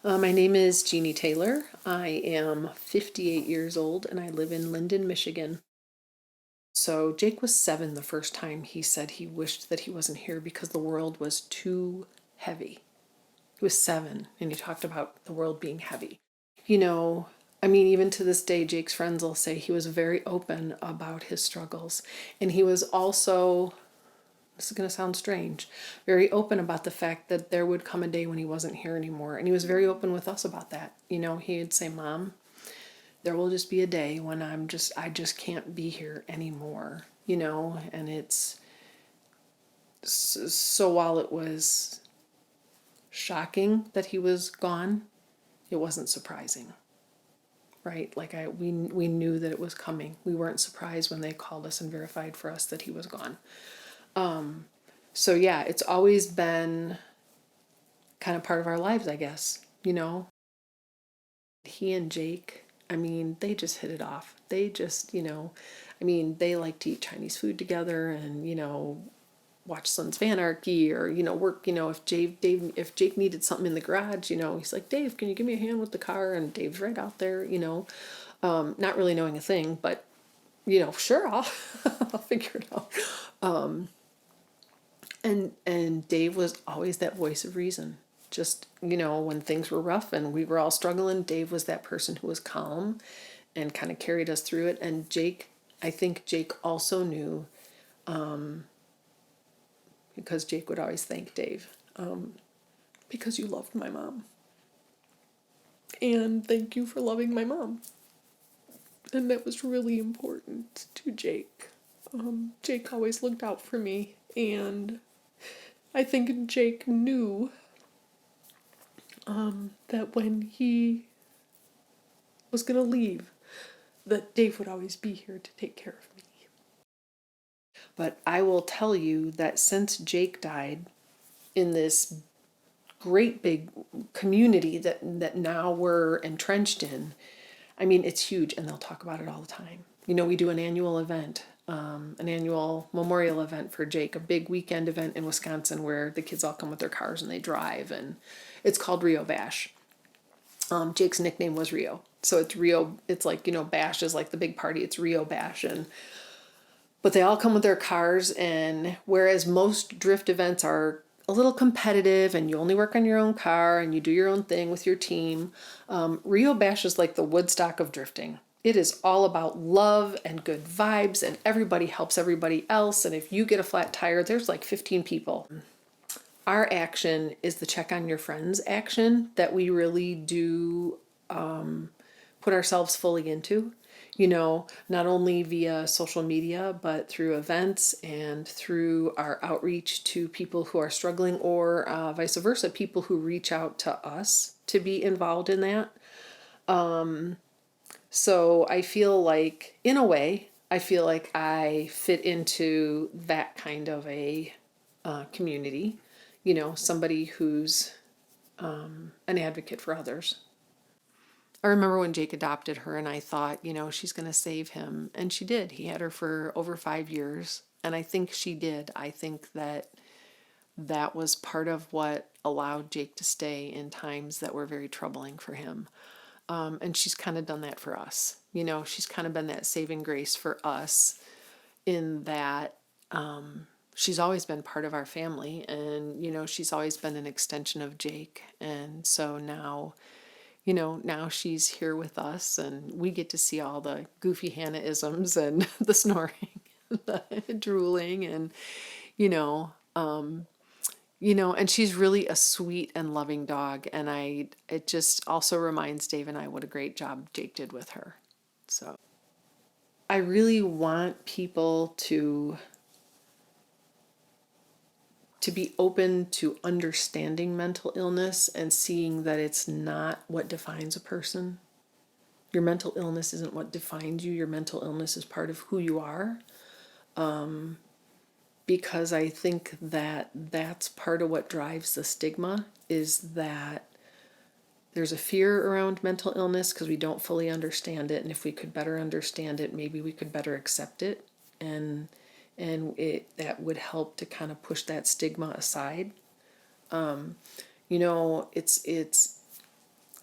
My name is Jeanie Taylor. I am 58 years old and I live in Linden, Michigan. So Jake was 7 the first time he said he wished that he wasn't here because the world was too heavy. He was 7 and he talked about the world being heavy. You know, even to this day, Jake's friends will say he was very open about his struggles. And he was also, this is going to sound strange, very open about the fact that there would come a day when he wasn't here anymore. And he was very open with us about that. He'd say, Mom, there will just be a day when I just can't be here anymore, and it's so while it was shocking that he was gone, it wasn't surprising, right? We knew that it was coming. We weren't surprised when they called us and verified for us that he was gone. So yeah, it's always been kind of part of our lives, I guess. He and Jake, they just hit it off. They just, they like to eat Chinese food together and, watch Sons of Anarchy or, work, if Jake needed something in the garage, he's like, Dave, can you give me a hand with the car? And Dave's right out there, not really knowing a thing, but, sure, I'll, I'll figure it out. And Dave was always that voice of reason. Just, when things were rough and we were all struggling, Dave was that person who was calm and kind of carried us through it. And Jake, I think Jake also knew, because Jake would always thank Dave, because you loved my mom. And thank you for loving my mom. And that was really important to Jake. Jake always looked out for me, and I think Jake knew that when he was going to leave, that Dave would always be here to take care of me. But I will tell you that since Jake died, in this great big community that now we're entrenched in, it's huge, and they'll talk about it all the time. We do an annual event, an annual memorial event for Jake, a big weekend event in Wisconsin where the kids all come with their cars and they drive, and it's called Rio Bash. Jake's nickname was Rio. So it's Rio, it's like, Bash is like the big party, it's Rio Bash. But they all come with their cars, and whereas most drift events are a little competitive and you only work on your own car and you do your own thing with your team, Rio Bash is like the Woodstock of drifting. It is all about love and good vibes, and everybody helps everybody else. And if you get a flat tire, there's like 15 people. Our action is the check on your friends action that we really do put ourselves fully into, not only via social media, but through events and through our outreach to people who are struggling, or vice versa, people who reach out to us to be involved in that. So I feel like, in a way, I fit into that kind of a community, somebody who's an advocate for others. I remember when Jake adopted her, and I thought, she's going to save him. And she did. He had her for over 5 years. And I think she did. I think that was part of what allowed Jake to stay in times that were very troubling for him. And she's kind of done that for us. She's kind of been that saving grace for us, in that she's always been part of our family. And, she's always been an extension of Jake. And so now she's here with us, and we get to see all the goofy Hannah-isms and the snoring, the drooling, and, and she's really a sweet and loving dog. And it just also reminds Dave and I what a great job Jake did with her. So I really want people to be open to understanding mental illness and seeing that it's not what defines a person. Your mental illness isn't what defines you. Your mental illness is part of who you are. Because I think that that's part of what drives the stigma, is that there's a fear around mental illness because we don't fully understand it. And if we could better understand it, maybe we could better accept it. And that would help to kind of push that stigma aside. It's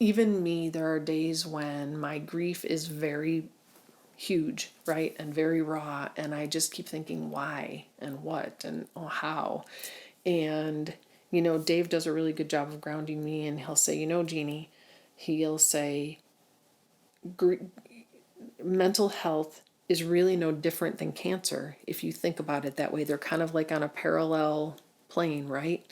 even me, there are days when my grief is very huge, right? And very raw. And I just keep thinking, why and what and how. And, Dave does a really good job of grounding me. And he'll say, Jeanie, he'll say, mental health is really no different than cancer if you think about it that way. They're kind of like on a parallel plane, right?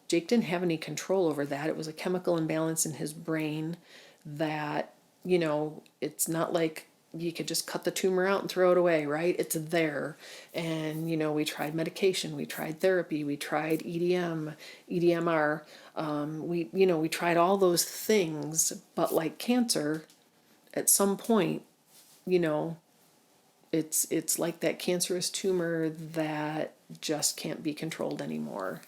Jake didn't have any control over that. It was a chemical imbalance in his brain that, it's not like you could just cut the tumor out and throw it away, right? It's there. And, we tried medication, we tried therapy, we tried EDMR. We tried all those things, but like cancer, at some point, you know, it's like that cancerous tumor that just can't be controlled anymore.